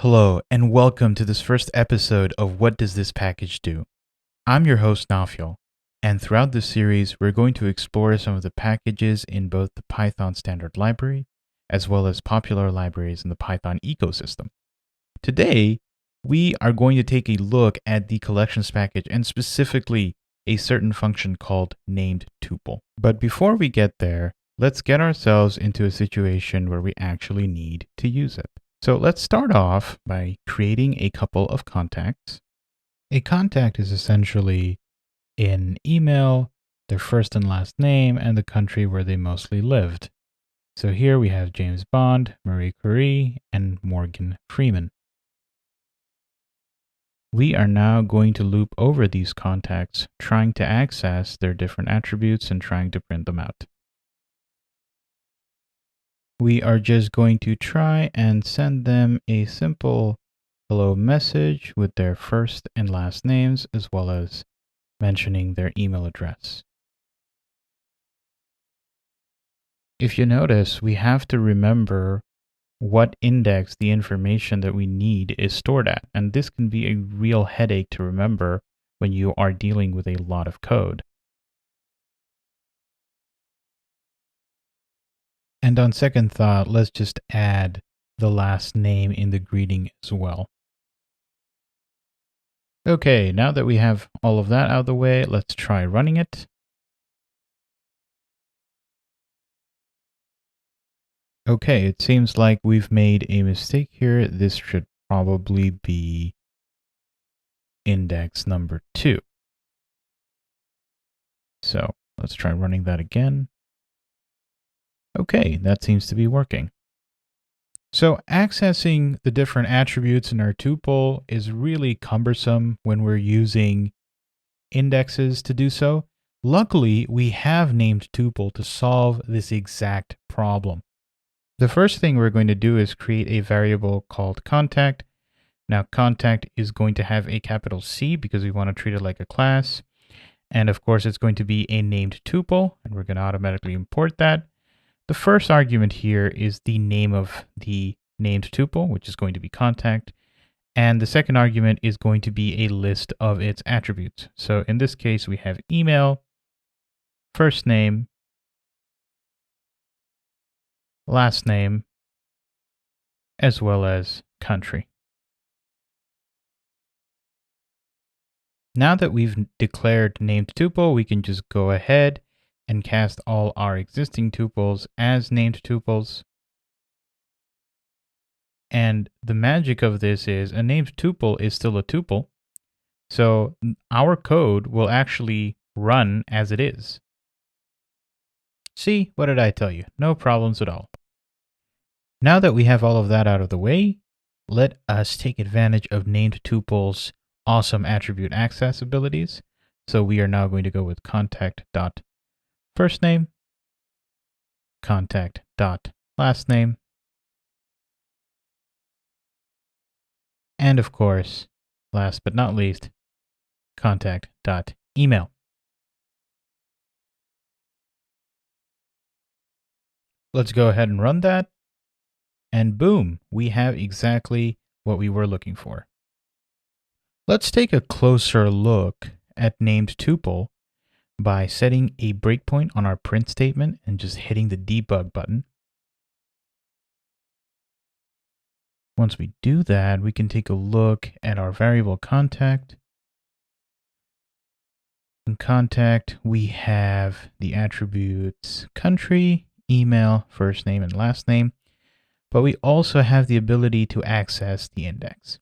Hello, and welcome to this first episode of What Does This Package Do? I'm your host, Nafil, and throughout this series, we're going to explore some of the packages in both the Python standard library as well as popular libraries in the Python ecosystem. Today, we are going to take a look at the collections package and specifically a certain function called namedtuple. But before we get there, let's get ourselves into a situation where we actually need to use it. So let's start off by creating a couple of contacts. A contact is essentially an email, their first and last name, and the country where they mostly lived. So here we have James Bond, Marie Curie, and Morgan Freeman. We are now going to loop over these contacts, trying to access their different attributes and trying to print them out. We are just going to try and send them a simple hello message with their first and last names, as well as mentioning their email address. If you notice, we have to remember what index the information that we need is stored at, and this can be a real headache to remember when you are dealing with a lot of code. And on second thought, let's just add the last name in the greeting as well. Okay, now that we have all of that out of the way, let's try running it. Okay, it seems like we've made a mistake here. This should probably be index number 2. So let's try running that again. Okay, that seems to be working. So accessing the different attributes in our tuple is really cumbersome when we're using indexes to do so. Luckily, we have namedtuple to solve this exact problem. The first thing we're going to do is create a variable called contact. Now, contact is going to have a capital C because we want to treat it like a class. And of course, it's going to be a named tuple, and we're going to automatically import that. The first argument here is the name of the named tuple, which is going to be contact. And the second argument is going to be a list of its attributes. So in this case, we have email, first name, last name, as well as country. Now that we've declared namedtuple, we can just go ahead and cast all our existing tuples as named tuples. And the magic of this is a named tuple is still a tuple. So our code will actually run as it is. See, what did I tell you? No problems at all. Now that we have all of that out of the way, let us take advantage of namedtuple's awesome attribute access abilities. So we are now going to go with contact.firstname, contact.lastname, and of course, last but not least, contact.email. Let's go ahead and run that. And boom, we have exactly what we were looking for. Let's take a closer look at namedtuple by setting a breakpoint on our print statement and just hitting the debug button. Once we do that, we can take a look at our variable contact. In contact, we have the attributes country, email, first name, and last name, but we also have the ability to access the index.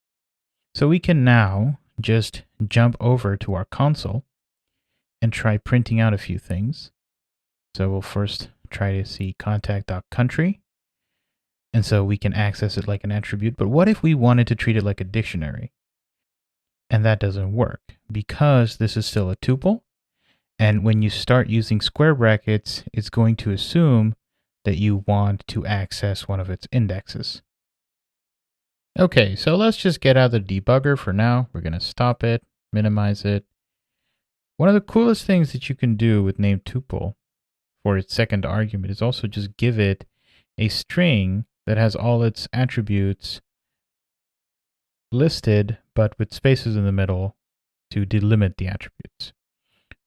So we can now just jump over to our console and try printing out a few things. So we'll first try to see contact.country. And so we can access it like an attribute. But what if we wanted to treat it like a dictionary? And that doesn't work because this is still a tuple. And when you start using square brackets, it's going to assume that you want to access one of its indexes. Okay, so let's just get out of the debugger for now. We're going to stop it, minimize it. One of the coolest things that you can do with namedtuple for its second argument is also just give it a string that has all its attributes listed, but with spaces in the middle to delimit the attributes.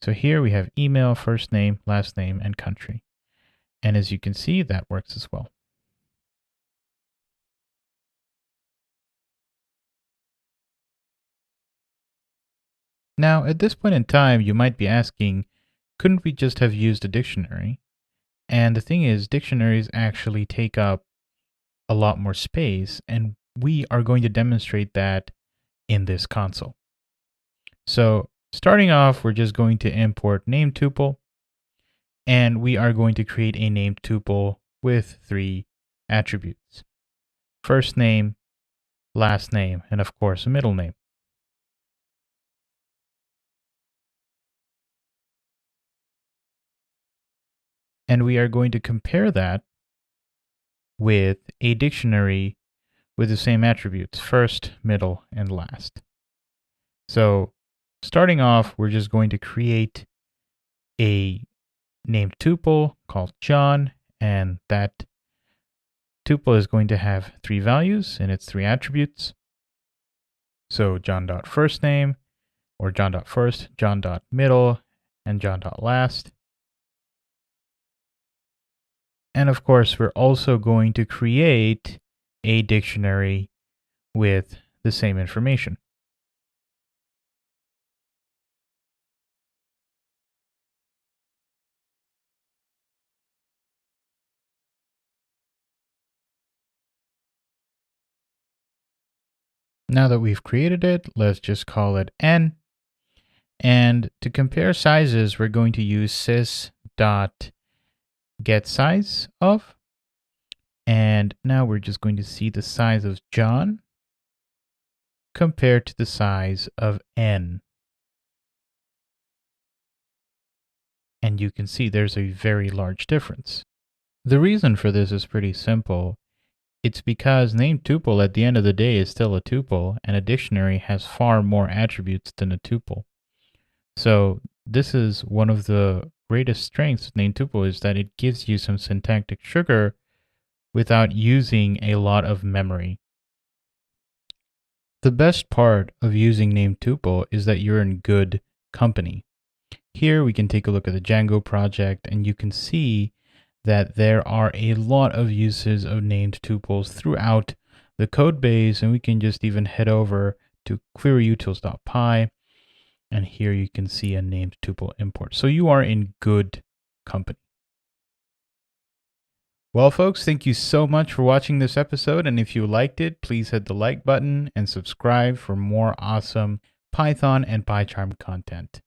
So here we have email, first name, last name, and country. And as you can see, that works as well. Now, at this point in time, you might be asking, couldn't we just have used a dictionary? And the thing is, dictionaries actually take up a lot more space, and we are going to demonstrate that in this console. So starting off, we're just going to import named tuple, and we are going to create a named tuple with 3 attributes: first name, last name, and of course a middle name. And we are going to compare that with a dictionary with the same attributes: first, middle, and last. So starting off, we're just going to create a named tuple called John, and that tuple is going to have 3 values and its 3 attributes. So John.firstName, or John.first, John.middle, and John.last. And of course, we're also going to create a dictionary with the same information. Now that we've created it, let's just call it n. And to compare sizes, we're going to use sys.getSizeOf. And now we're just going to see the size of John compared to the size of n. And you can see there's a very large difference. The reason for this is pretty simple. It's because named tuple at the end of the day is still a tuple, and a dictionary has far more attributes than a tuple. So this is one of the greatest strengths of named tuple, is that it gives you some syntactic sugar without using a lot of memory. The best part of using named tuple is that you're in good company. Here we can take a look at the Django project, and you can see that there are a lot of uses of named tuples throughout the code base, and we can just even head over to queryutils.py, and here you can see a named tuple import. So you are in good company. Well, folks, thank you so much for watching this episode, and if you liked it, please hit the like button and subscribe for more awesome Python and PyCharm content.